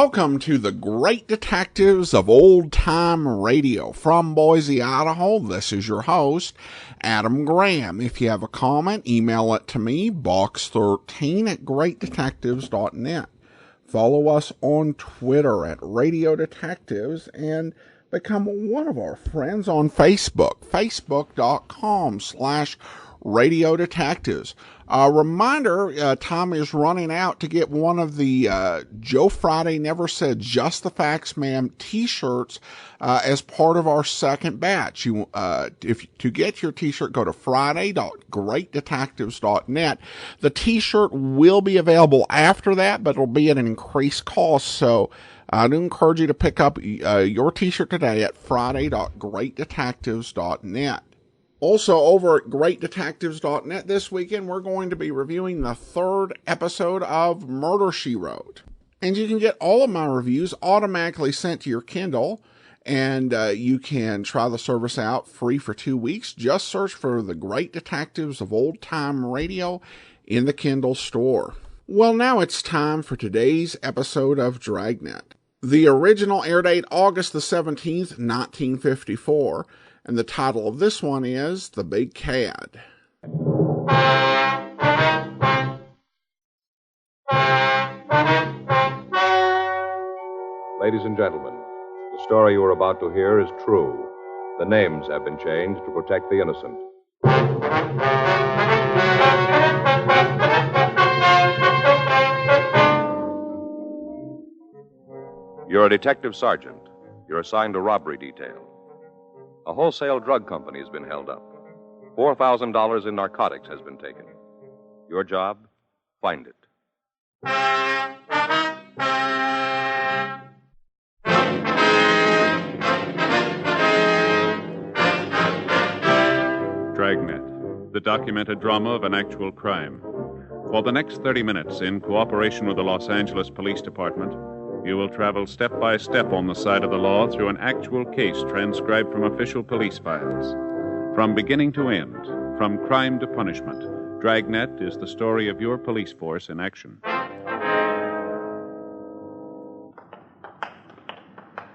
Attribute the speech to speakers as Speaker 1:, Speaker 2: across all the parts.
Speaker 1: Welcome to the Great Detectives of Old Time Radio. From Boise, Idaho, this is your host, Adam Graham. If you have a comment, email it to me, box13@greatdetectives.net. Follow us on Twitter at Radio Detectives and become one of our friends on Facebook, facebook.com/Radio Detectives. A reminder, time is running out to get one of the Joe Friday Never Said Just the Facts Ma'am t-shirts as part of our second batch. To get your t-shirt, go to friday.greatdetectives.net. The t-shirt will be available after that, but it'll be at an increased cost, so I do encourage you to pick up your t-shirt today at friday.greatdetectives.net. Also, over at greatdetectives.net this weekend, we're going to be reviewing the third episode of Murder, She Wrote. And you can get all of my reviews automatically sent to your Kindle, and you can try the service out free for 2 weeks. Just search for the Great Detectives of Old Time Radio in the Kindle store. Well, now it's time for today's episode of Dragnet. The original air date August the 17th, 1954. And the title of this one is The Big Cad.
Speaker 2: Ladies and gentlemen, the story you are about to hear is true. The names have been changed to protect the innocent. You're a detective sergeant. You're assigned to robbery detail. A wholesale drug company has been held up. $4,000 in narcotics has been taken. Your job? Find it.
Speaker 3: Dragnet, the documented drama of an actual crime. For the next 30 minutes, in cooperation with the Los Angeles Police Department, you will travel step by step on the side of the law through an actual case transcribed from official police files. From beginning to end, from crime to punishment, Dragnet is the story of your police force in action.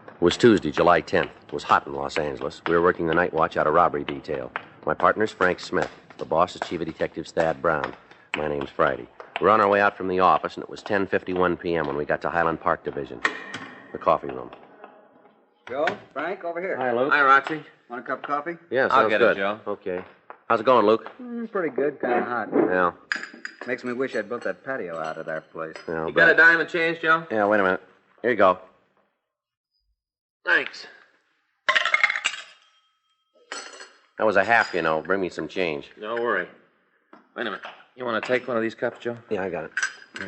Speaker 4: It was Tuesday, July 10th. It was hot in Los Angeles. We were working the night watch out of robbery detail. My partner's Frank Smith. The boss is Chief of Detectives Thad Brown. My name's Friday. We were on our way out from the office, and it was 10:51 p.m. when we got to Highland Park Division, the coffee room.
Speaker 5: Joe, Frank, over here.
Speaker 4: Hi, Luke.
Speaker 5: Hi, Roxy. Want a cup of coffee?
Speaker 4: Yeah, sounds
Speaker 5: I'll get
Speaker 4: good.
Speaker 5: it, Joe.
Speaker 4: Okay. How's it going, Luke?
Speaker 5: Pretty good, kind of hot.
Speaker 4: Yeah.
Speaker 5: Makes me wish I'd built that patio out of our place.
Speaker 4: Yeah,
Speaker 5: You got a dime and change, Joe?
Speaker 4: Yeah, wait a minute. Here you go. Thanks. That was a half, you know. Bring me some change.
Speaker 5: Don't worry. Wait a minute. You want to take one of these cups, Joe?
Speaker 4: Yeah, I got it.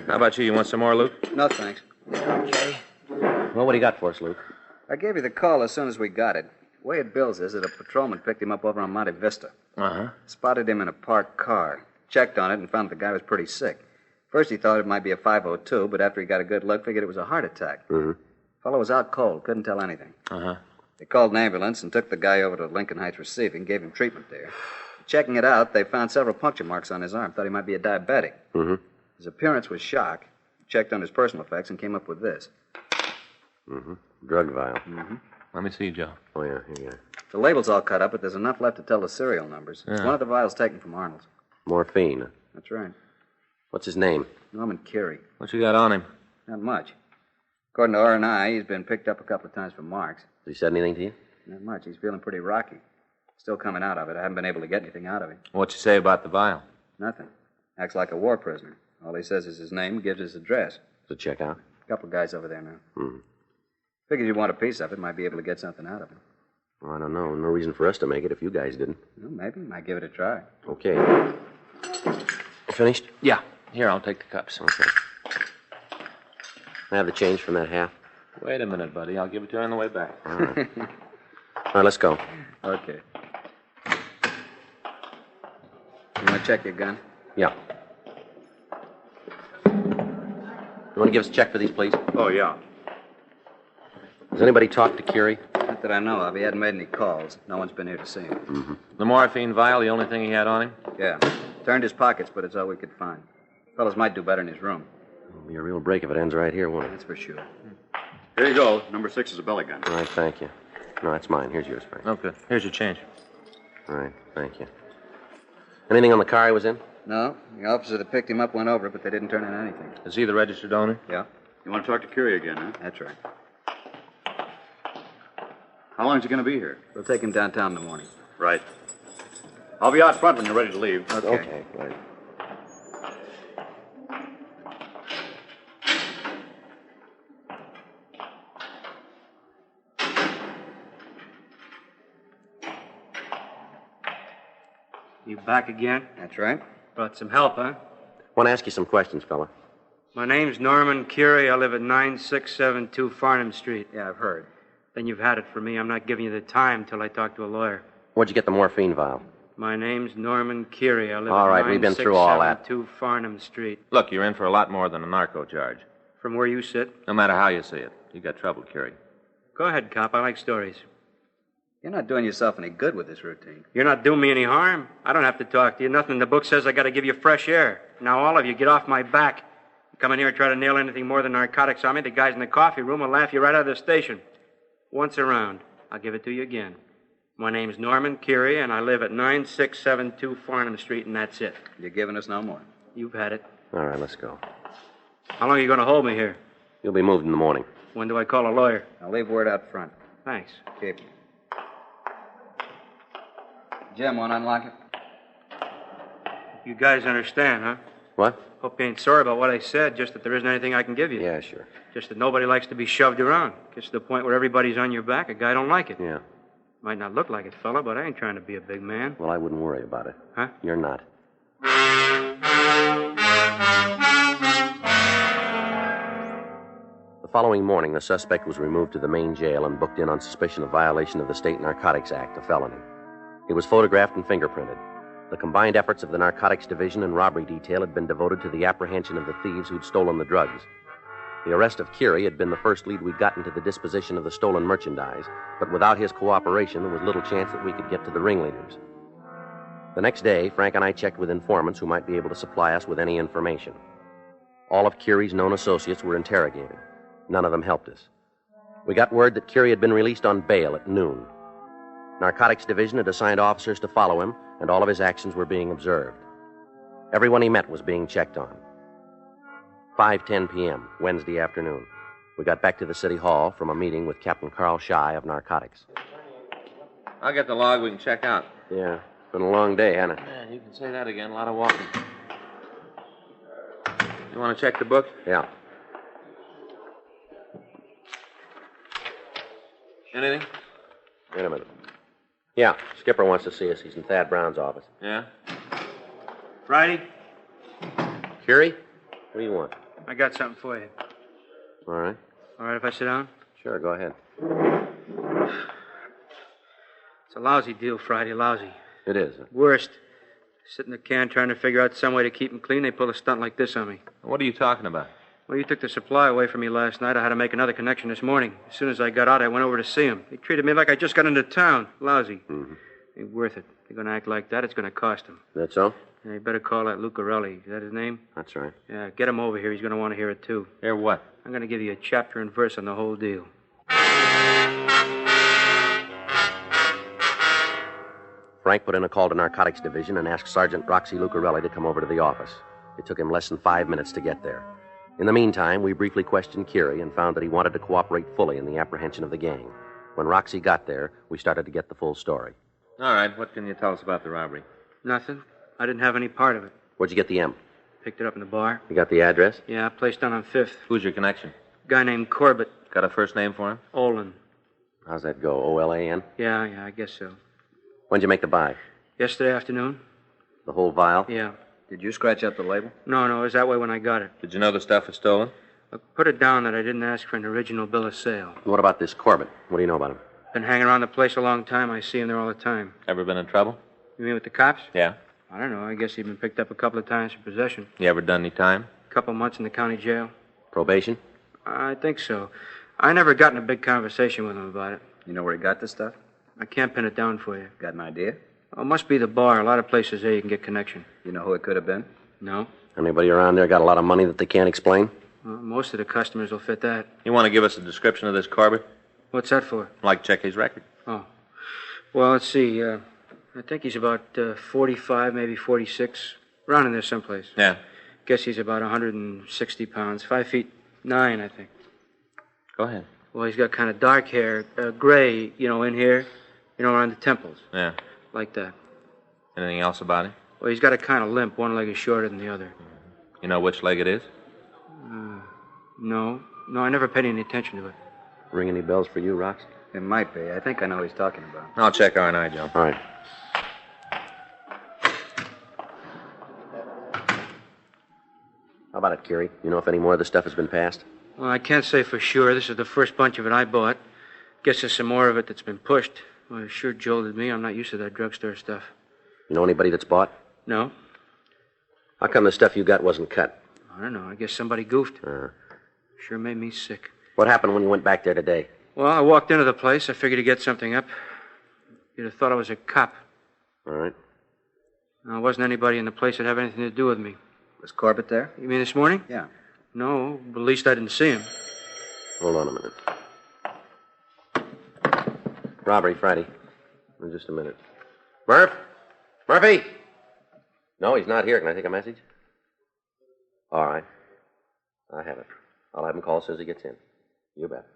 Speaker 5: How about you? You want some more, Luke? No, thanks.
Speaker 4: Okay. Well, what do you got for us, Luke?
Speaker 5: I gave you the call as soon as we got it. The way it bills is that a patrolman picked him up over on Monte Vista.
Speaker 4: Uh-huh.
Speaker 5: Spotted him in a parked car. Checked on it and found the guy was pretty sick. First he thought it might be a 502, but after he got a good look, figured it was a heart attack.
Speaker 4: Mm-hmm.
Speaker 5: Fellow was out cold, couldn't tell anything.
Speaker 4: Uh-huh.
Speaker 5: They called an ambulance and took the guy over to Lincoln Heights Receiving, gave him treatment there. Checking it out, they found several puncture marks on his arm. Thought he might be a diabetic.
Speaker 4: Mm-hmm.
Speaker 5: His appearance was shock. Checked on his personal effects and came up with this.
Speaker 4: Mm-hmm. Drug vial.
Speaker 5: Mm-hmm.
Speaker 6: Let me see, Joe.
Speaker 4: Oh, yeah, here you go.
Speaker 5: The label's all cut up, but there's enough left to tell the serial numbers. It's one of the vials taken from Arnold's.
Speaker 4: Morphine.
Speaker 5: That's right.
Speaker 4: What's his name?
Speaker 5: Norman Curie.
Speaker 6: What you got on him?
Speaker 5: Not much. According to R&I, he's been picked up a couple of times for marks.
Speaker 4: Has he said anything to you?
Speaker 5: Not much. He's feeling pretty rocky. Still coming out of it. I haven't been able to get anything out of him.
Speaker 6: What'd you say about the vial?
Speaker 5: Nothing. Acts like a war prisoner. All he says is his name, gives his address.
Speaker 4: To check out?
Speaker 5: A couple of guys over there now.
Speaker 4: Mm-hmm.
Speaker 5: Figures you want a piece of it, might be able to get something out of him.
Speaker 4: Well, I don't know. No reason for us to make it if you guys didn't.
Speaker 5: Well, maybe. Might give it a try.
Speaker 4: Okay. Finished?
Speaker 6: Yeah. Here, I'll take the cups.
Speaker 4: Okay. I have the change from that half.
Speaker 6: Wait a minute, buddy. I'll give it to you on the way back.
Speaker 4: All right. All right, let's go.
Speaker 5: Okay. You want to check your gun?
Speaker 4: Yeah. You want to give us a check for these, please?
Speaker 2: Oh, yeah.
Speaker 4: Has anybody talked to Curie?
Speaker 5: Not that I know of. He hadn't made any calls. No one's been here to see him.
Speaker 4: Mm-hmm.
Speaker 6: The morphine vial, the only thing he had on him?
Speaker 5: Yeah. Turned his pockets, but it's all we could find. Fellas might do better in his room.
Speaker 4: It'll be a real break if it ends right here, won't it?
Speaker 5: That's for sure.
Speaker 7: Here you go. Number 6 is a belly gun.
Speaker 4: All right, thank you. No, that's mine. Here's yours, Frank.
Speaker 6: Okay. Here's your change.
Speaker 4: All right, thank you. Anything on the car he was in?
Speaker 5: No. The officer that picked him up went over it, but they didn't turn in anything.
Speaker 6: Is he the registered owner?
Speaker 5: Yeah,
Speaker 7: You want to talk to Curie again, huh?
Speaker 5: that's right.
Speaker 7: How long is he going to be here?
Speaker 5: We'll take him downtown in the morning.
Speaker 7: Right. I'll be out front when you're ready to leave.
Speaker 5: Okay.
Speaker 4: Right.
Speaker 8: You back again?
Speaker 5: That's right.
Speaker 8: Brought some help, huh?
Speaker 4: Want to ask you some questions, fella.
Speaker 8: My name's Norman Curie. I live at 9672 Farnham Street.
Speaker 5: Yeah, I've heard.
Speaker 8: Then you've had it for me. I'm not giving you the time till I talk to a lawyer.
Speaker 4: Where'd you get the morphine vial?
Speaker 8: My name's Norman Curie. I live
Speaker 4: All
Speaker 8: at
Speaker 4: right, we've been through all that.
Speaker 8: 9672 Farnham Street.
Speaker 6: Look, you're in for a lot more than a narco charge.
Speaker 8: From where you sit?
Speaker 6: No matter how you see it. You got trouble, Curie.
Speaker 8: Go ahead, cop. I like stories.
Speaker 5: You're not doing yourself any good with this routine.
Speaker 8: You're not doing me any harm. I don't have to talk to you. Nothing in the book says I got to give you fresh air. Now, all of you, get off my back. You come in here and try to nail anything more than narcotics on me, the guys in the coffee room will laugh you right out of the station. Once around, I'll give it to you again. My name's Norman Curie, and I live at 9672 Farnham Street, and that's it.
Speaker 5: You're giving us no more.
Speaker 8: You've had it.
Speaker 4: All right, let's go.
Speaker 8: How long are you going to hold me here?
Speaker 4: You'll be moved in the morning.
Speaker 8: When do I call a lawyer?
Speaker 5: I'll leave word out front.
Speaker 8: Thanks.
Speaker 5: Keep. Jim, want to unlock it?
Speaker 8: You guys understand, huh?
Speaker 4: What?
Speaker 8: Hope you ain't sorry about what I said, just that there isn't anything I can give you.
Speaker 4: Yeah, sure.
Speaker 8: Just that nobody likes to be shoved around. Gets to the point where everybody's on your back. A guy don't like it.
Speaker 4: Yeah.
Speaker 8: Might not look like it, fella, but I ain't trying to be a big man.
Speaker 4: Well, I wouldn't worry about it.
Speaker 8: Huh?
Speaker 4: You're not. The following morning, the suspect was removed to the main jail and booked in on suspicion of violation of the State Narcotics Act, a felony. He was photographed and fingerprinted. The combined efforts of the Narcotics Division and Robbery Detail had been devoted to the apprehension of the thieves who'd stolen the drugs. The arrest of Curie had been the first lead we'd gotten to the disposition of the stolen merchandise, but without his cooperation, there was little chance that we could get to the ringleaders. The next day, Frank and I checked with informants who might be able to supply us with any information. All of Curie's known associates were interrogated. None of them helped us. We got word that Curie had been released on bail at noon. Narcotics Division had assigned officers to follow him, and all of his actions were being observed. Everyone he met was being checked on. 5:10 p.m., Wednesday afternoon. We got back to the city hall from a meeting with Captain Carl Shy of Narcotics.
Speaker 6: I'll get the log we can check out.
Speaker 4: Yeah, been a long day, hasn't it?
Speaker 6: Man, you can say that again. A lot of walking. You want to check the book?
Speaker 4: Yeah.
Speaker 6: Anything?
Speaker 4: Wait a minute. Yeah, Skipper wants to see us. He's in Thad Brown's office.
Speaker 6: Yeah?
Speaker 8: Friday,
Speaker 4: Curie? What do you want?
Speaker 8: I got something for you.
Speaker 4: All right.
Speaker 8: All right if I sit down?
Speaker 4: Sure, go ahead.
Speaker 8: It's a lousy deal, Friday, lousy.
Speaker 4: It is.
Speaker 8: Worst. Sit in the can trying to figure out some way to keep him clean. They pull a stunt like this on me.
Speaker 6: What are you talking about?
Speaker 8: Well, you took the supply away from me last night. I had to make another connection this morning. As soon as I got out, I went over to see him. He treated me like I just got into town. Lousy.
Speaker 4: Mm-hmm.
Speaker 8: Ain't worth it. They're going to act like that. It's going to cost him.
Speaker 4: That so?
Speaker 8: Yeah, you better call that Lucarelli. Is that his name?
Speaker 4: That's right.
Speaker 8: Yeah, get him over here. He's going to want to hear it, too.
Speaker 6: Hear what?
Speaker 8: I'm going to give you a chapter and verse on the whole deal.
Speaker 4: Frank put in a call to Narcotics Division and asked Sergeant Roxy Lucarelli to come over to the office. It took him less than 5 minutes to get there. In the meantime, we briefly questioned Curie and found that he wanted to cooperate fully in the apprehension of the gang. When Roxy got there, we started to get the full story.
Speaker 6: All right, what can you tell us about the robbery?
Speaker 8: Nothing. I didn't have any part of it.
Speaker 4: Where'd you get the M?
Speaker 8: Picked it up in the bar.
Speaker 4: You got the address?
Speaker 8: Yeah, place down on 5th.
Speaker 6: Who's your connection?
Speaker 8: Guy named Corbett.
Speaker 6: Got a first name for him?
Speaker 8: Olin.
Speaker 4: How's that go? O-L-A-N?
Speaker 8: Yeah, I guess so.
Speaker 4: When'd you make the buy?
Speaker 8: Yesterday afternoon?
Speaker 4: The whole vial?
Speaker 8: Yeah.
Speaker 5: Did you scratch out the label?
Speaker 8: No, it was that way when I got it.
Speaker 6: Did you know the stuff was stolen?
Speaker 8: I put it down that I didn't ask for an original bill of sale.
Speaker 4: What about this Corbett? What do you know about him?
Speaker 8: Been hanging around the place a long time. I see him there all the time.
Speaker 6: Ever been in trouble?
Speaker 8: You mean with the cops?
Speaker 6: Yeah.
Speaker 8: I don't know. I guess he'd been picked up a couple of times for possession.
Speaker 6: You ever done any time?
Speaker 8: A couple of months in the county jail.
Speaker 4: Probation?
Speaker 8: I think so. I never got in a big conversation with him about it.
Speaker 5: You know where he got this stuff?
Speaker 8: I can't pin it down for you.
Speaker 5: Got an idea?
Speaker 8: Oh, it must be the bar. A lot of places there you can get connection.
Speaker 5: You know who it could have been?
Speaker 8: No?
Speaker 4: Anybody around there got a lot of money that they can't explain?
Speaker 8: Well, most of the customers will fit that.
Speaker 6: You want to give us a description of this Corbett?
Speaker 8: What's that for?
Speaker 6: I'd like to check his record.
Speaker 8: Oh. Well, let's see. I think he's about 45, maybe 46. Around in there someplace.
Speaker 6: Yeah.
Speaker 8: Guess he's about 160 pounds. 5'9", I think.
Speaker 6: Go ahead.
Speaker 8: Well, he's got kind of dark hair. Gray, in here. Around the temples.
Speaker 6: Yeah.
Speaker 8: Like that.
Speaker 6: Anything else about him?
Speaker 8: Well, he's got a kind of limp. One leg is shorter than the other.
Speaker 6: You know which leg it is?
Speaker 8: No. No, I never paid any attention to it.
Speaker 4: Ring any bells for you, Rox?
Speaker 5: It might be. I think I know what he's talking about.
Speaker 6: I'll check R&I, Joe.
Speaker 4: All right. How about it, Curie? You know if any more of the stuff has been passed?
Speaker 8: Well, I can't say for sure. This is the first bunch of it I bought. Guess there's some more of it that's been pushed. Well, it sure jolted me. I'm not used to that drugstore stuff.
Speaker 4: You know anybody that's bought?
Speaker 8: No?
Speaker 4: How come the stuff you got wasn't cut?
Speaker 8: I don't know. I guess somebody goofed. Sure made me sick.
Speaker 4: What happened when you went back there today?
Speaker 8: Well, I walked into the place. I figured to get something up. You'd have thought I was a cop.
Speaker 4: All right.
Speaker 8: There wasn't anybody in the place that had anything to do with me.
Speaker 5: Was Corbett there?
Speaker 8: You mean this morning?
Speaker 5: Yeah.
Speaker 8: No, but at least I didn't see him.
Speaker 4: Hold on a minute. Robbery, Friday. In just a minute. Murphy! No, he's not here. Can I take a message? All right. I have it. I'll have him call as soon as he gets in. You bet.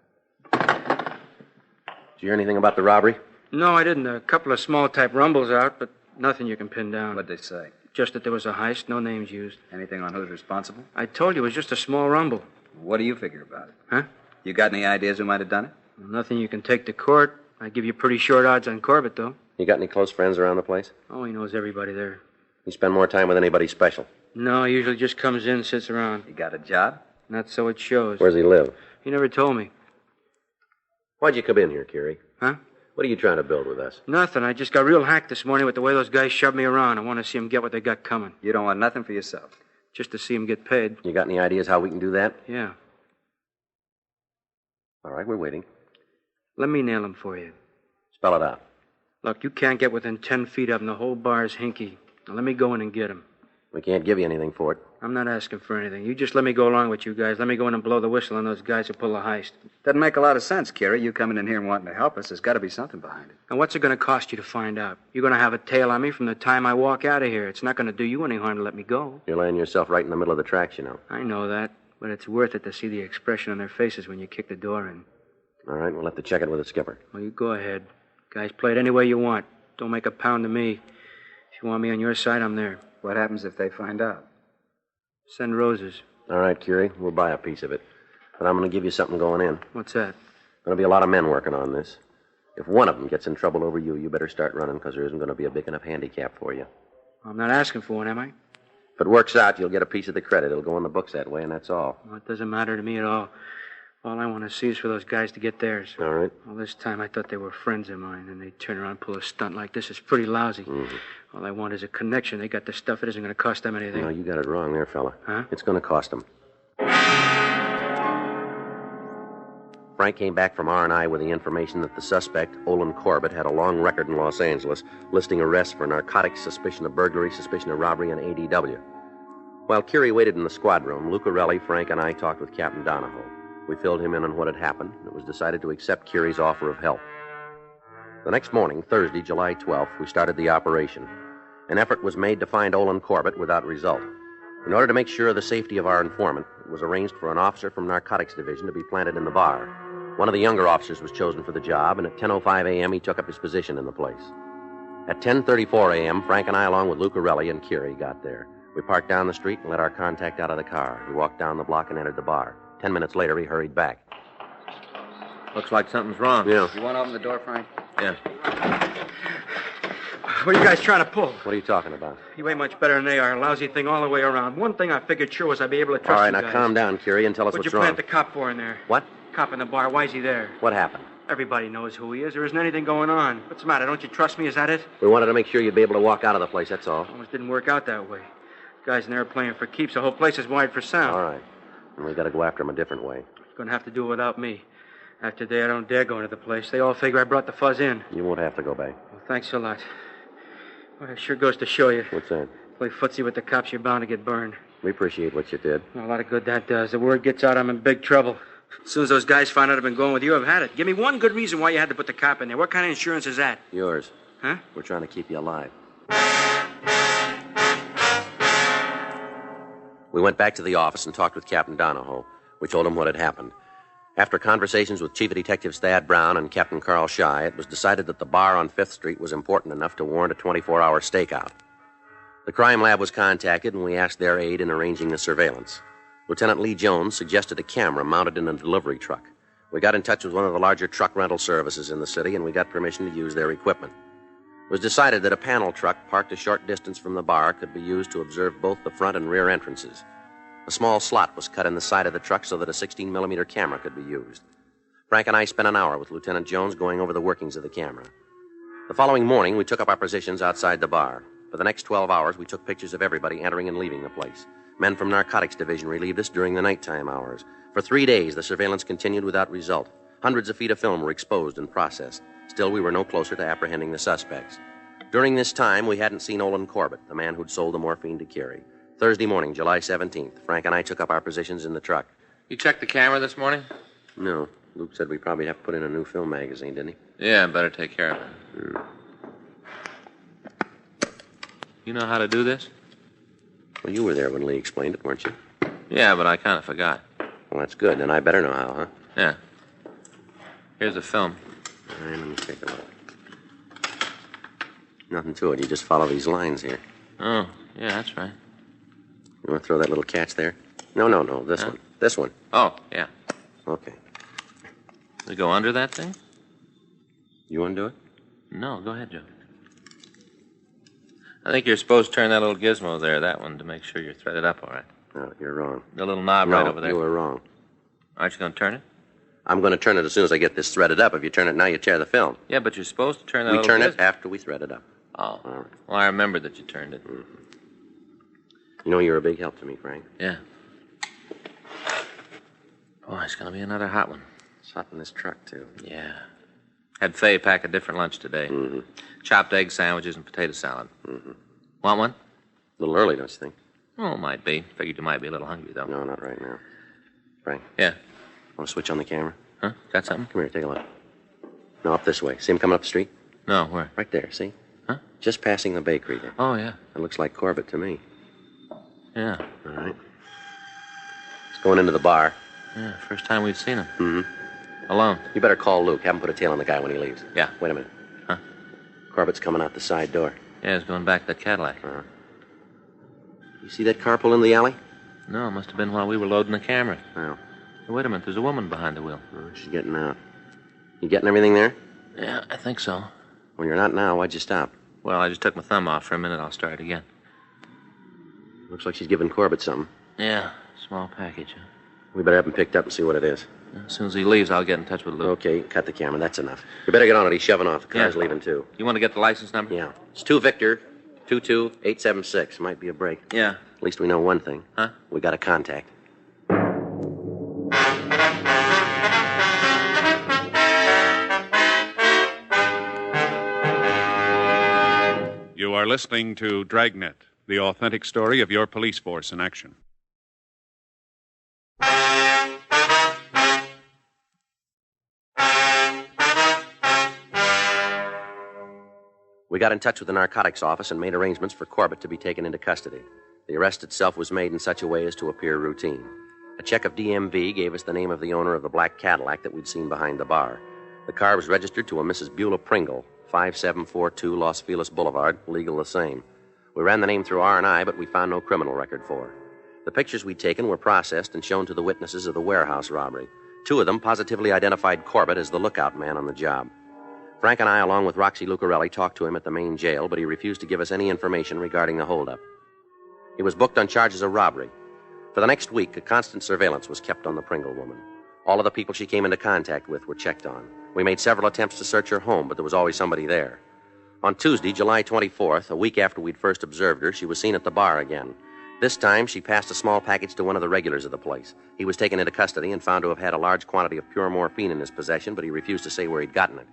Speaker 4: Did you hear anything about the robbery?
Speaker 8: No, I didn't. A couple of small-type rumbles out, but nothing you can pin down.
Speaker 5: What'd they say?
Speaker 8: Just that there was a heist, no names used.
Speaker 5: Anything on who's responsible?
Speaker 8: I told you it was just a small rumble.
Speaker 5: What do you figure about it?
Speaker 8: Huh?
Speaker 5: You got any ideas who might have done it?
Speaker 8: Well, nothing you can take to court. I give you pretty short odds on Corbett, though.
Speaker 4: You got any close friends around the place?
Speaker 8: Oh, he knows everybody there.
Speaker 4: You spend more time with anybody special?
Speaker 8: No, he usually just comes in and sits around.
Speaker 5: You got a job?
Speaker 8: Not so it shows.
Speaker 4: Where's he live?
Speaker 8: He never told me.
Speaker 4: Why'd you come in here, Curie?
Speaker 8: Huh?
Speaker 4: What are you trying to build with us?
Speaker 8: Nothing. I just got real hacked this morning with the way those guys shoved me around. I want to see them get what they got coming.
Speaker 5: You don't want nothing for yourself?
Speaker 8: Just to see them get paid.
Speaker 4: You got any ideas how we can do that?
Speaker 8: Yeah.
Speaker 4: All right, we're waiting.
Speaker 8: Let me nail them for you.
Speaker 4: Spell it out.
Speaker 8: Look, you can't get within 10 feet of them. The whole bar's hinky. Now let me go in and get them.
Speaker 4: We can't give you anything for it.
Speaker 8: I'm not asking for anything. You just let me go along with you guys. Let me go in and blow the whistle on those guys who pull the heist.
Speaker 5: Doesn't make a lot of sense, Curie. You coming in here and wanting to help us. There's got to be something behind it.
Speaker 8: And what's it going to cost you to find out? You're going to have a tail on me from the time I walk out of here. It's not going to do you any harm to let me go.
Speaker 4: You're laying yourself right in the middle of the tracks, you know.
Speaker 8: I know that, but it's worth it to see the expression on their faces when you kick the door in.
Speaker 4: All right, we'll have to check it with the skipper.
Speaker 8: Well, you go ahead. Guys, play it any way you want. Don't make a pound of me. If you want me on your side, I'm there.
Speaker 5: What happens if they find out?
Speaker 8: Send roses.
Speaker 4: All right, Curie, we'll buy a piece of it. But I'm going to give you something going in.
Speaker 8: What's that?
Speaker 4: There'll be a lot of men working on this. If one of them gets in trouble over you, you better start running, because there isn't going to be a big enough handicap for you.
Speaker 8: I'm not asking for one, am I?
Speaker 4: If it works out, you'll get a piece of the credit. It'll go in the books that way, and that's all.
Speaker 8: Well, it doesn't matter to me at all. All I want to see is for those guys to get theirs.
Speaker 4: All right.
Speaker 8: All this time I thought they were friends of mine, and they turn around and pull a stunt like this. It's pretty lousy.
Speaker 4: Mm-hmm.
Speaker 8: All I want is a connection. They got the stuff. It isn't going to cost them anything.
Speaker 4: No, you got it wrong there, fella.
Speaker 8: Huh?
Speaker 4: It's going to cost them. Frank came back from R&I with the information that the suspect, Olin Corbett, had a long record in Los Angeles, listing arrests for narcotics, suspicion of burglary, suspicion of robbery, and ADW. While Curie waited in the squad room, Lucarelli, Frank, and I talked with Captain Donahoe. We filled him in on what had happened, and it was decided to accept Curie's offer of help. The next morning, Thursday, July 12th, we started the operation. An effort was made to find Olin Corbett without result. In order to make sure of the safety of our informant, it was arranged for an officer from Narcotics Division to be planted in the bar. One of the younger officers was chosen for the job, and at 10:05 a.m., he took up his position in the place. At 10:34 a.m., Frank and I, along with Lucarelli and Curie, got there. We parked down the street and let our contact out of the car. He walked down the block and entered the bar. 10 minutes later, he hurried back.
Speaker 6: Looks like something's wrong.
Speaker 4: Yeah.
Speaker 5: You want to open the door, Frank?
Speaker 6: Yeah.
Speaker 8: What are you guys trying to pull?
Speaker 4: What are you talking about?
Speaker 8: You ain't much better than they are. A lousy thing all the way around. One thing I figured sure was I'd be able to trust
Speaker 4: All right,
Speaker 8: you
Speaker 4: now
Speaker 8: guys.
Speaker 4: calm down, Curie, and tell us
Speaker 8: What'd
Speaker 4: what's
Speaker 8: you
Speaker 4: wrong.
Speaker 8: plant the cop for in there?
Speaker 4: What?
Speaker 8: Cop in the bar. Why's he there?
Speaker 4: What happened?
Speaker 8: Everybody knows who he is. There isn't anything going on. What's the matter? Don't you trust me? Is that it?
Speaker 4: We wanted to make sure you'd be able to walk out of the place, that's all.
Speaker 8: Almost didn't work out that way. Guys in there are playing for keeps. The whole place is wide for sound.
Speaker 4: All right. And we got to go after him a different way.
Speaker 8: Going to have to do it without me. After today, I don't dare go into the place. They all figure I brought the fuzz in.
Speaker 4: You won't have to go back.
Speaker 8: Well, thanks a lot. Well, it sure goes to show you.
Speaker 4: What's that?
Speaker 8: Play footsie with the cops, you're bound to get burned.
Speaker 4: We appreciate what you did.
Speaker 8: A lot of good that does. The word gets out, I'm in big trouble. As soon as those guys find out I've been going with you, I've had it. Give me one good reason why you had to put the cop in there. What kind of insurance is that?
Speaker 4: Yours.
Speaker 8: Huh?
Speaker 4: We're trying to keep you alive. We went back to the office and talked with Captain Donahoe. We told him what had happened. After conversations with Chief of Detectives Thad Brown and Captain Carl Shy, it was decided that the bar on 5th Street was important enough to warrant a 24-hour stakeout. The crime lab was contacted, and we asked their aid in arranging the surveillance. Lieutenant Lee Jones suggested a camera mounted in a delivery truck. We got in touch with one of the larger truck rental services in the city, and we got permission to use their equipment. It was decided that a panel truck parked a short distance from the bar could be used to observe both the front and rear entrances. A small slot was cut in the side of the truck so that a 16mm camera could be used. Frank and I spent an hour with Lieutenant Jones going over the workings of the camera. The following morning, we took up our positions outside the bar. For the next 12 hours, we took pictures of everybody entering and leaving the place. Men from Narcotics Division relieved us during the nighttime hours. For 3 days, the surveillance continued without result. Hundreds of feet of film were exposed and processed. Still, we were no closer to apprehending the suspects. During this time, we hadn't seen Olin Corbett, the man who'd sold the morphine to Carey. Thursday morning, July 17th, Frank and I took up our positions in the truck.
Speaker 6: You checked the camera this morning?
Speaker 4: No. Luke said we probably have to put in a new film magazine, didn't he?
Speaker 6: Yeah, better take care of it. You know how to do this?
Speaker 4: Well, you were there when Lee explained it, weren't you?
Speaker 6: Yeah, but I kind of forgot.
Speaker 4: Well, that's good. Then I better know how, huh?
Speaker 6: Yeah. Here's the film.
Speaker 4: All right, let me take a look. Nothing to it. You just follow these lines here.
Speaker 6: Oh, yeah, that's right.
Speaker 4: You want to throw that little catch there? No. This one. This one.
Speaker 6: Oh, yeah.
Speaker 4: Okay.
Speaker 6: We go under that thing?
Speaker 4: You undo it?
Speaker 6: No, go ahead, Joe. I think you're supposed to turn that little gizmo there, that one, to make sure you're threaded up all right.
Speaker 4: No, you're wrong.
Speaker 6: The little knob right over there.
Speaker 4: You were wrong.
Speaker 6: Aren't you going to turn it?
Speaker 4: I'm going to turn it as soon as I get this threaded up. If you turn it now, you tear the film.
Speaker 6: Yeah, but you're supposed to turn that
Speaker 4: We
Speaker 6: little
Speaker 4: turn
Speaker 6: gizmo.
Speaker 4: it after we thread it up.
Speaker 6: Oh.
Speaker 4: All right.
Speaker 6: Well, I remembered that you turned it.
Speaker 4: Mm-hmm. You know, you're a big help to me, Frank.
Speaker 6: Yeah. Boy, it's going to be another hot one.
Speaker 4: It's hot in this truck, too.
Speaker 6: Yeah. Had Faye pack a different lunch today.
Speaker 4: Mm-hmm.
Speaker 6: Chopped egg sandwiches and potato salad.
Speaker 4: Mm-hmm.
Speaker 6: Want one?
Speaker 4: A little early, don't you think?
Speaker 6: Oh, might be. Figured you might be a little hungry, though.
Speaker 4: No, not right now. Frank?
Speaker 6: Yeah.
Speaker 4: Want to switch on the camera?
Speaker 6: Huh? Got something?
Speaker 4: Come here, take a look. No, up this way. See him coming up the street?
Speaker 6: No, where?
Speaker 4: Right there, see?
Speaker 6: Huh?
Speaker 4: Just passing the bakery there.
Speaker 6: Oh, yeah.
Speaker 4: It looks like Corbett to me.
Speaker 6: Yeah.
Speaker 4: All right. He's going into the bar.
Speaker 6: Yeah, first time we've seen him.
Speaker 4: Mm-hmm.
Speaker 6: Alone.
Speaker 4: You better call Luke. Have him put a tail on the guy when he leaves.
Speaker 6: Yeah.
Speaker 4: Wait a minute.
Speaker 6: Huh?
Speaker 4: Corbett's coming out the side door.
Speaker 6: Yeah, he's going back to that Cadillac.
Speaker 4: You see that car pull in the alley?
Speaker 6: No, it must have been while we were loading the camera.
Speaker 4: Oh.
Speaker 6: Hey, wait a minute, there's a woman behind the wheel.
Speaker 4: Oh, she's getting out. You getting everything there?
Speaker 6: Yeah, I think so.
Speaker 4: Well, you're not now. Why'd you stop?
Speaker 6: Well, I just took my thumb off for a minute. I'll start again.
Speaker 4: Looks like she's giving Corbett something.
Speaker 6: Yeah, small package. Huh?
Speaker 4: We better have him picked up and see what it is.
Speaker 6: As soon as he leaves, I'll get in touch with Luke.
Speaker 4: Okay, cut the camera. That's enough. You better get on it. He's shoving off. The car's
Speaker 6: Yeah.
Speaker 4: leaving, too.
Speaker 6: You want to get the license number?
Speaker 4: Yeah. It's 2 Victor, 22876. Might be a break.
Speaker 6: Yeah.
Speaker 4: At least we know one thing.
Speaker 6: Huh?
Speaker 4: We got a contact.
Speaker 3: You are listening to Dragnet, the authentic story of your police force in action.
Speaker 4: We got in touch with the narcotics office and made arrangements for Corbett to be taken into custody. The arrest itself was made in such a way as to appear routine. A check of DMV gave us the name of the owner of the black Cadillac that we'd seen behind the bar. The car was registered to a Mrs. Beulah Pringle, 5742 Los Feliz Boulevard, legal the same. We ran the name through R&I, but we found no criminal record for her. The pictures we'd taken were processed and shown to the witnesses of the warehouse robbery. 2 of them positively identified Corbett as the lookout man on the job. Frank and I, along with Roxy Lucarelli, talked to him at the main jail, but he refused to give us any information regarding the holdup. He was booked on charges of robbery. For the next week, a constant surveillance was kept on the Pringle woman. All of the people she came into contact with were checked on. We made several attempts to search her home, but there was always somebody there. On Tuesday, July 24th, a week after we'd first observed her, she was seen at the bar again. This time, she passed a small package to one of the regulars of the place. He was taken into custody and found to have had a large quantity of pure morphine in his possession, but he refused to say where he'd gotten it.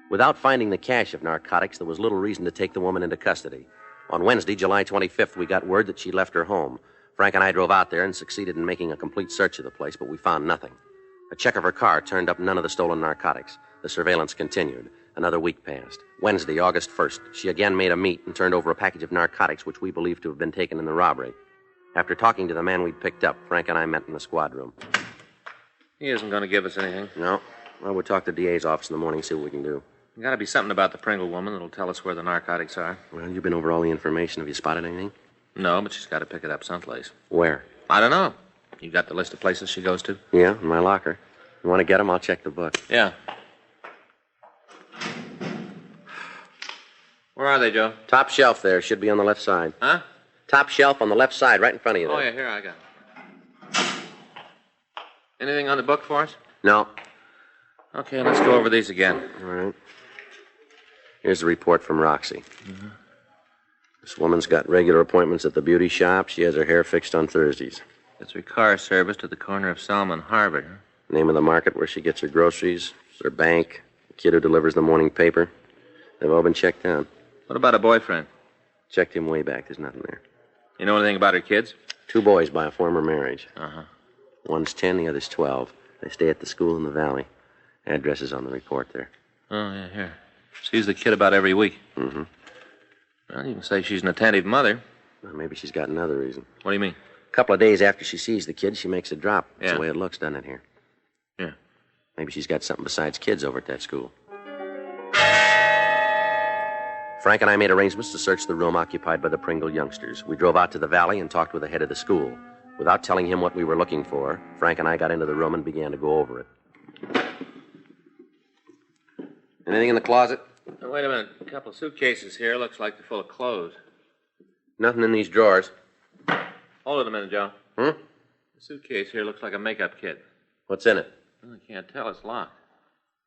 Speaker 4: Without finding the cache of narcotics, there was little reason to take the woman into custody. On Wednesday, July 25th, we got word that she left her home. Frank and I drove out there and succeeded in making a complete search of the place, but we found nothing. A check of her car turned up none of the stolen narcotics. The surveillance continued. Another week passed. Wednesday, August 1st, she again made a meet and turned over a package of narcotics which we believed to have been taken in the robbery. After talking to the man we'd picked up, Frank and I met in the squad room.
Speaker 6: He isn't going to give us anything.
Speaker 4: No. Well, we'll talk to the DA's office in the morning, see what we can do.
Speaker 6: Got to be something about the Pringle woman that'll tell us where the narcotics are.
Speaker 4: Well, you've been over all the information. Have you spotted anything?
Speaker 6: No, but she's got to pick it up someplace.
Speaker 4: Where?
Speaker 6: I don't know. You got the list of places she goes to?
Speaker 4: Yeah, in my locker. You want to get them? I'll check the book.
Speaker 6: Yeah. Where are they, Joe?
Speaker 4: Top shelf there. Should be on the left side.
Speaker 6: Huh?
Speaker 4: Top shelf on the left side, right in front of you there.
Speaker 6: Oh, yeah, here I got it. Anything on the book for us?
Speaker 4: No.
Speaker 6: Okay, let's go over these again.
Speaker 4: All right. Here's the report from Roxy.
Speaker 6: Mm-hmm.
Speaker 4: This woman's got regular appointments at the beauty shop. She has her hair fixed on Thursdays.
Speaker 6: Gets her car serviced at the corner of Salmon Harbor.
Speaker 4: Name of the market where she gets her groceries, her bank, the kid who delivers the morning paper. They've all been checked out.
Speaker 6: What about a boyfriend?
Speaker 4: Checked him way back. There's nothing there.
Speaker 6: You know anything about her kids?
Speaker 4: 2 boys by a former marriage.
Speaker 6: Uh-huh.
Speaker 4: One's 10, the other's 12. They stay at the school in the valley. Address is on the report there.
Speaker 6: Oh, yeah, here. Sees the kid about every week.
Speaker 4: Mm-hmm.
Speaker 6: Well, you can say she's an attentive mother.
Speaker 4: Well, maybe she's got another reason.
Speaker 6: What do you mean?
Speaker 4: A couple of days after she sees the kid, she makes a drop. That's
Speaker 6: Yeah.
Speaker 4: the way it looks, doesn't it, here?
Speaker 6: Yeah.
Speaker 4: Maybe she's got something besides kids over at that school. Frank and I made arrangements to search the room occupied by the Pringle youngsters. We drove out to the valley and talked with the head of the school. Without telling him what we were looking for, Frank and I got into the room and began to go over it. Anything in the closet?
Speaker 6: Now, wait a minute. A couple of suitcases here. Looks like they're full of clothes.
Speaker 4: Nothing in these drawers.
Speaker 6: Hold it a minute, Joe.
Speaker 4: Hmm?
Speaker 6: The suitcase here looks like a makeup kit.
Speaker 4: What's in it?
Speaker 6: Well, I can't tell. It's locked.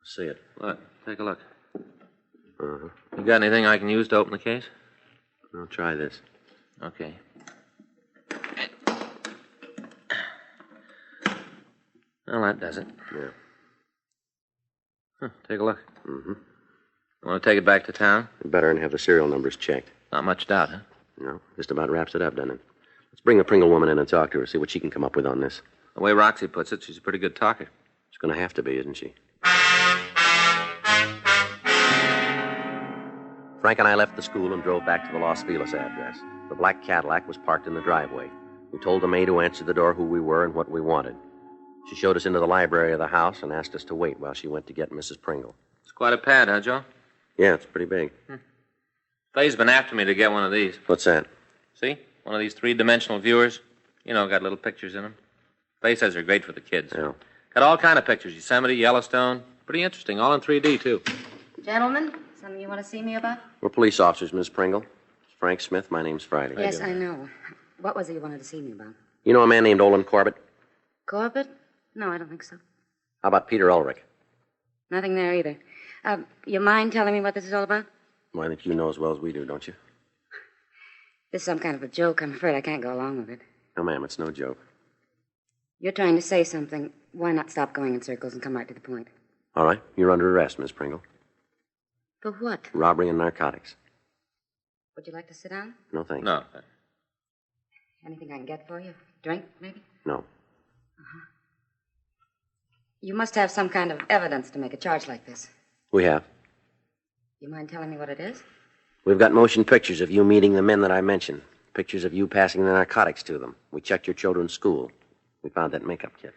Speaker 4: See it.
Speaker 6: Look. Take a look.
Speaker 4: Uh-huh.
Speaker 6: You got anything I can use to open the case?
Speaker 4: I'll try this.
Speaker 6: Okay. Well, that does it.
Speaker 4: Yeah.
Speaker 6: Huh, take a look.
Speaker 4: Mm-hmm.
Speaker 6: Want to take it back to town?
Speaker 4: Better and have the serial numbers checked.
Speaker 6: Not much doubt, huh?
Speaker 4: No, just about wraps it up, doesn't it? Let's bring the Pringle woman in and talk to her, see what she can come up with on this.
Speaker 6: The way Roxy puts it, she's a pretty good talker.
Speaker 4: She's going to have to be, isn't she? Frank and I left the school and drove back to the Los Feliz address. The black Cadillac was parked in the driveway. We told the maid who answered the door who we were and what we wanted. She showed us into the library of the house and asked us to wait while she went to get Mrs. Pringle.
Speaker 6: It's quite a pad, huh, Joe?
Speaker 4: Yeah, it's pretty big.
Speaker 6: Faye's been after me to get one of these.
Speaker 4: What's that?
Speaker 6: See? One of these three-dimensional viewers. You know, got little pictures in them. Faye says they're great for the kids.
Speaker 4: Yeah.
Speaker 6: Got all kind of pictures. Yosemite, Yellowstone. Pretty interesting. All in 3D, too.
Speaker 9: Gentlemen, something you want to see me about?
Speaker 4: We're police officers, Miss Pringle. Frank Smith. My name's Friday.
Speaker 9: Yes, I know. What was it you wanted to see me about?
Speaker 4: You know a man named Olin Corbett?
Speaker 9: Corbett? No, I don't think so.
Speaker 4: How about Peter Ulrich?
Speaker 9: Nothing there either. You mind telling me what this is all about?
Speaker 4: Well, I think you know as well as we do, don't you?
Speaker 9: This is some kind of a joke. I'm afraid I can't go along with it.
Speaker 4: No, ma'am, it's no joke.
Speaker 9: You're trying to say something. Why not stop going in circles and come right to the point?
Speaker 4: All right, you're under arrest, Miss Pringle.
Speaker 9: For what?
Speaker 4: Robbery and narcotics.
Speaker 9: Would you like to sit down?
Speaker 4: No, thanks.
Speaker 6: No.
Speaker 9: Anything I can get for you? Drink, maybe?
Speaker 4: No.
Speaker 9: You must have some kind of evidence to make a charge like this.
Speaker 4: We have.
Speaker 9: You mind telling me what it is?
Speaker 4: We've got motion pictures of you meeting the men that I mentioned. Pictures of you passing the narcotics to them. We checked your children's school. We found that makeup kit.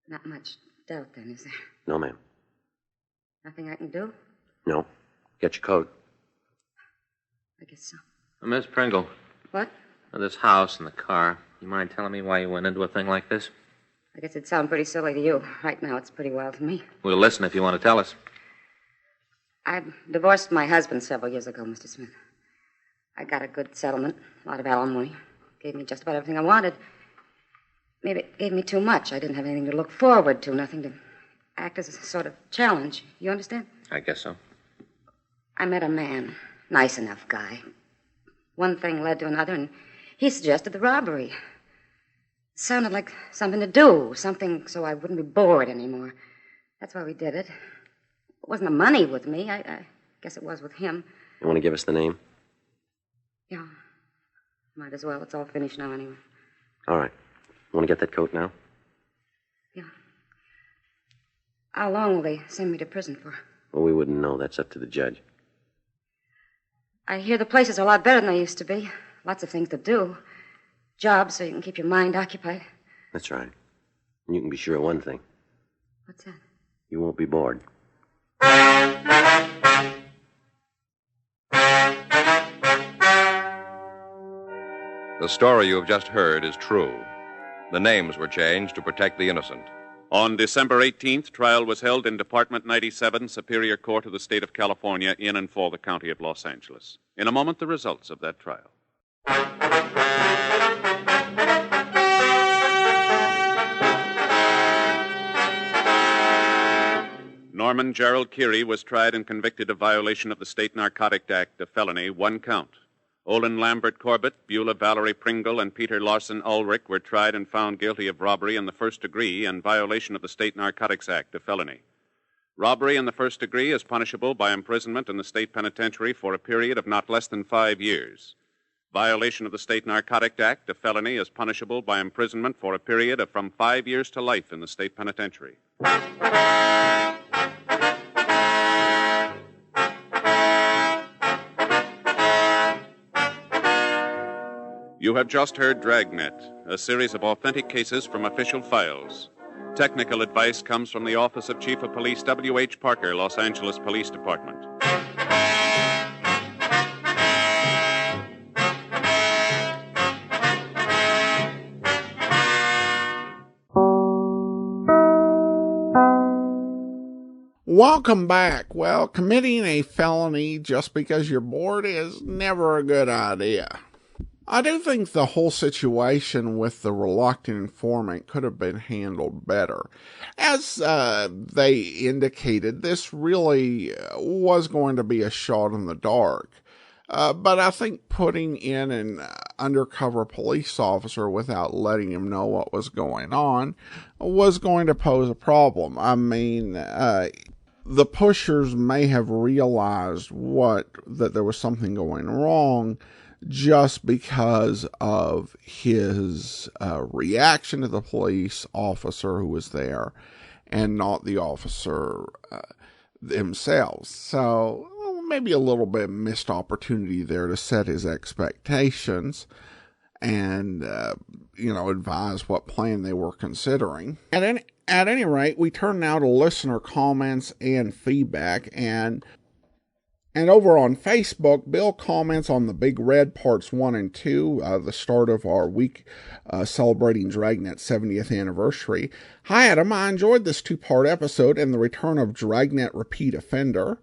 Speaker 9: Not much doubt, then, is there?
Speaker 4: No, ma'am.
Speaker 9: Nothing I can do?
Speaker 4: No. Get your coat.
Speaker 9: I guess so.
Speaker 6: Miss Pringle.
Speaker 9: What?
Speaker 6: This house and the car. You mind telling me why you went into a thing like this?
Speaker 9: I guess it'd sound pretty silly to you. Right now, it's pretty wild to me.
Speaker 6: We'll listen if you want to tell us.
Speaker 9: I divorced my husband several years ago, Mr. Smith. I got a good settlement, a lot of alimony. Gave me just about everything I wanted. Maybe it gave me too much. I didn't have anything to look forward to, nothing to act as a sort of challenge. You understand?
Speaker 6: I guess so.
Speaker 9: I met a man, nice enough guy. One thing led to another, and he suggested the robbery. It sounded like something to do, something so I wouldn't be bored anymore. That's why we did it. It wasn't the money with me. I guess it was with him.
Speaker 4: You want to give us the name?
Speaker 9: Yeah. Might as well. It's all finished now anyway.
Speaker 4: All right. Want to get that coat now?
Speaker 9: Yeah. How long will they send me to prison for?
Speaker 4: Well, we wouldn't know. That's up to the judge.
Speaker 9: I hear the places are a lot better than they used to be. Lots of things to do. Jobs so you can keep your mind occupied.
Speaker 4: That's right. And you can be sure of one thing.
Speaker 9: What's that?
Speaker 4: You won't be bored.
Speaker 2: The story you have just heard is true. The names were changed to protect the innocent.
Speaker 3: On December 18th, trial was held in Department 97, Superior Court of the State of California, in and for the County of Los Angeles. In a moment, the results of that trial. Norman Gerald Keary was tried and convicted of violation of the State Narcotic Act, a felony, 1 count. Olin Lambert Corbett, Beulah Valerie Pringle, and Peter Larson Ulrich were tried and found guilty of robbery in the first degree and violation of the State Narcotics Act, a felony. Robbery in the first degree is punishable by imprisonment in the state penitentiary for a period of not less than 5 years. Violation of the State Narcotic Act, a felony, is punishable by imprisonment for a period of from 5 years to life in the state penitentiary. You have just heard Dragnet, a series of authentic cases from official files. Technical advice comes from the Office of Chief of Police W.H. Parker, Los Angeles Police Department.
Speaker 1: Welcome back. Well, committing a felony just because you're bored is never a good idea. I do think the whole situation with the reluctant informant could have been handled better. As they indicated, this really was going to be a shot in the dark. But I think putting in an undercover police officer without letting him know what was going on was going to pose a problem. I mean, the pushers may have realized that there was something going wrong just because of his reaction to the police officer who was there and not the officer themselves. So maybe a little bit missed opportunity there to set his expectations and, advise what plan they were considering. At any rate, we turn now to listener comments and feedback, and over on Facebook, Bill comments on the Big Red Parts 1 and 2, the start of our week celebrating Dragnet's 70th anniversary. Hi, Adam. I enjoyed this 2-part episode and the return of Dragnet repeat offender,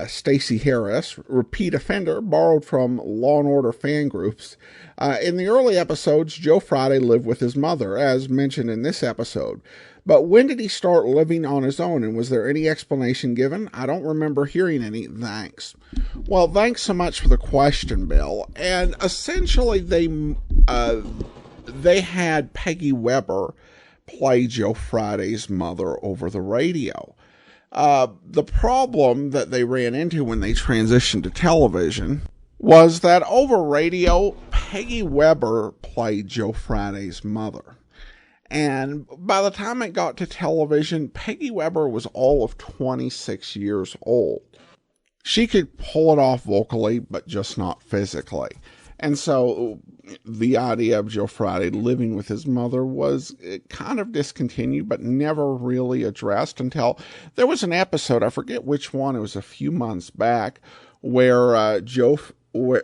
Speaker 1: Stacey Harris, repeat offender, borrowed from Law & Order fan groups. In the early episodes, Joe Friday lived with his mother, as mentioned in this episode. But when did he start living on his own, and was there any explanation given? I don't remember hearing any. Thanks. Well, thanks so much for the question, Bill. And essentially, they had Peggy Weber play Joe Friday's mother over the radio. The problem that they ran into when they transitioned to television was that over radio, Peggy Weber played Joe Friday's mother. And by the time it got to television, Peggy Weber was all of 26 years old. She could pull it off vocally, but just not physically. And so the idea of Joe Friday living with his mother was kind of discontinued, but never really addressed until there was an episode, I forget which one, it was a few months back, where Joe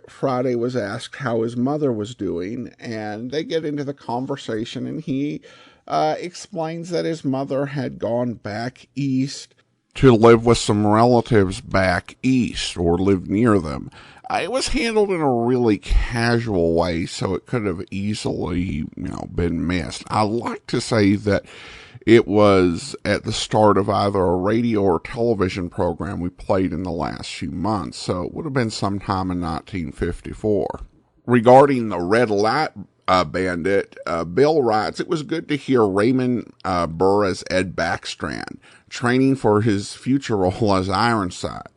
Speaker 1: Friday was asked how his mother was doing, and they get into the conversation, and he explains that his mother had gone back east to live with some relatives back east, or lived near them. It was handled in a really casual way, so it could have easily, been missed. I like to say that it was at the start of either a radio or television program we played in the last few months, so it would have been sometime in 1954. Regarding the Red Light Bandit, Bill writes, it was good to hear Raymond Burr as Ed Backstrand, training for his future role as Ironside.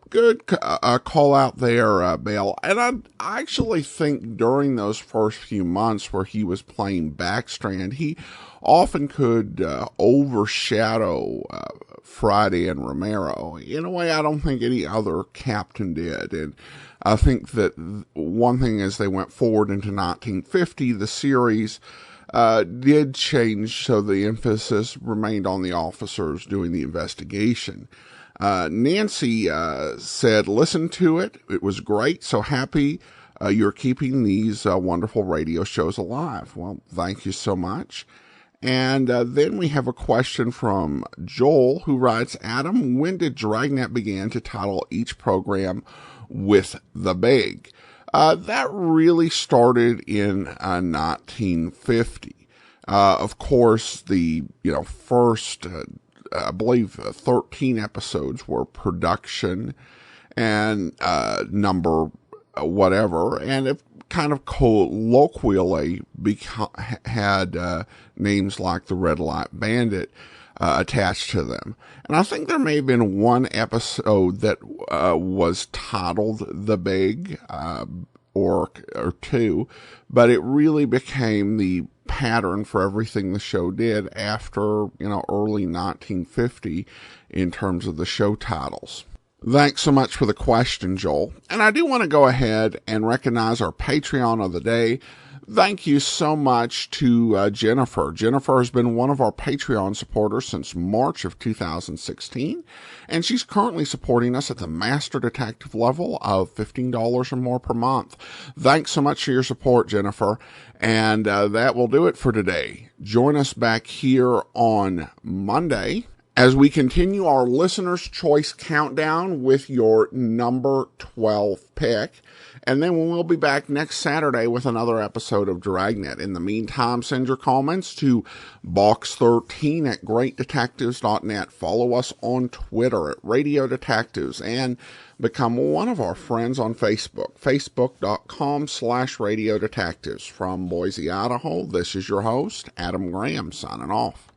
Speaker 1: Good call out there, Bill. And I actually think during those first few months where he was playing Backstrand, he often could overshadow Friday and Romero in a way I don't think any other captain did. And I think that one thing as they went forward into 1950, the series did change, so the emphasis remained on the officers doing the investigation. Nancy said, listen to it. It was great. So happy you're keeping these wonderful radio shows alive. Well, thank you so much. And then we have a question from Joel, who writes, Adam, when did Dragnet begin to title each program with the Big? That really started in 1950. Of course, the first, I believe, 13 episodes were production and number whatever, and it kind of colloquially had names like the Red Light Bandit attached to them. And I think there may have been one episode that was titled The Big, or two, but it really became the pattern for everything the show did after, early 1950 in terms of the show titles. Thanks so much for the question, Joel. And I do want to go ahead and recognize our Patreon of the day. Thank you so much to Jennifer. Jennifer has been one of our Patreon supporters since March of 2016, and she's currently supporting us at the Master Detective level of $15 or more per month. Thanks so much for your support, Jennifer, and that will do it for today. Join us back here on Monday as we continue our Listener's Choice Countdown with your number 12 pick. And then we'll be back next Saturday with another episode of Dragnet. In the meantime, send your comments to box13@greatdetectives.net. Follow us on Twitter at Radio Detectives and become one of our friends on Facebook, facebook.com/Radio Detectives. From Boise, Idaho, this is your host, Adam Graham, signing off.